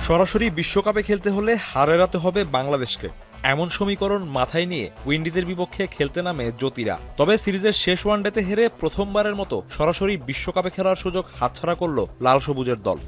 সরাসরি বিশ্বকাপে খেলতে হলে হার এড়াতে হবে বাংলাদেশকে, এমন সমীকরণ মাথায় নিয়ে উইন্ডিজের বিপক্ষে খেলতে নামে জ্যোতিরা। তবে সিরিজের শেষ ওয়ানডেতে হেরে প্রথমবারের মতো সরাসরি বিশ্বকাপে খেলার সুযোগ হাতছাড়া করল লাল সবুজের দল।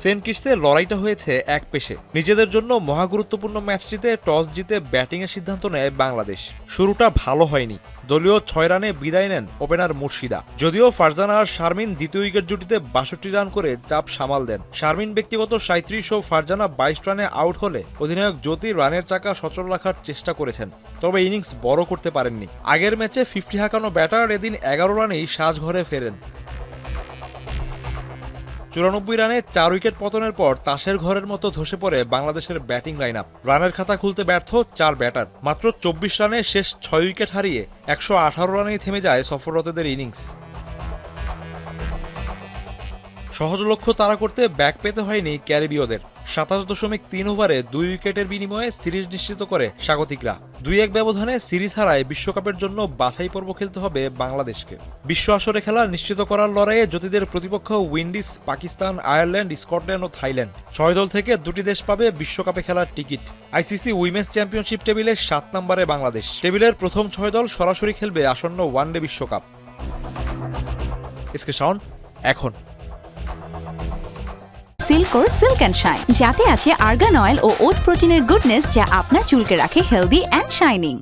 সেন্ট কিটসে লড়াইটা হয়েছে এক পেশে। নিজেদের জন্য মহাগুরুত্বপূর্ণ ম্যাচটিতে টস জিতে ব্যাটিংয়ের সিদ্ধান্ত নেয় বাংলাদেশ। শুরুটা ভালো হয়নি, দলীয় 6 রানে বিদায় নেন ওপেনার মুর্শিদা। যদিও ফারজানা আর শারমিন দ্বিতীয় উইকেট জুটিতে 62 রান করে চাপ সামাল দেন। শারমিন ব্যক্তিগত 37 ও ফারজানা 22 রানে আউট হলে অধিনায়ক জ্যোতি রানের চাকা সচল রাখার চেষ্টা করেছেন, তবে ইনিংস বড় করতে পারেননি। আগের ম্যাচে 50 হাঁকানো ব্যাটার এদিন 11 রানেই সাজঘরে ফেরেন। 94 রানে 4 উইকেট পতনের পর তাসের ঘরের মতো ধসে পড়ে বাংলাদেশের ব্যাটিং লাইন আপ। রানের খাতা খুলতে ব্যর্থ 4 ব্যাটার। মাত্র 24 রানে শেষ 6 উইকেট হারিয়ে 118 রানেই থেমে যায় সফররতদের ইনিংস। সহজ লক্ষ্য তাড়া করতে ব্যাক পেতে হয়নি ক্যারিবীয়দের। 27.3 ওভারে 2 উইকেটের বিনিময়ে সিরিজ নিশ্চিত করে স্বাগতিকরা। 2-1 ব্যবধানে সিরিজ হারায় বিশ্বকাপের জন্য বাছাই পর্ব খেলতে হবে বাংলাদেশকে। বিশ্ব আসরে খেলা নিশ্চিত করার লড়াইয়ে জ্যোতিদের প্রতিপক্ষ উইন্ডিজ, পাকিস্তান, আয়ারল্যান্ড, স্কটল্যান্ড ও থাইল্যান্ড। 6 দল থেকে 2টি দেশ পাবে বিশ্বকাপে খেলার টিকিট। আইসিসি উইমেন্স চ্যাম্পিয়নশিপ টেবিলে 7 নম্বরে বাংলাদেশ। টেবিলের প্রথম 6 দল সরাসরি খেলবে আসন্ন ওয়ানডে বিশ্বকাপ। এসকে শাওন, এখন। সিল্কোর সিল্ক অ্যান্ড শাইন, যাতে আছে আর্গান অয়েল ও ওট প্রোটিনের গুডনেস, যা আপনার চুলকে রাখে হেলদি অ্যান্ড শাইনিং।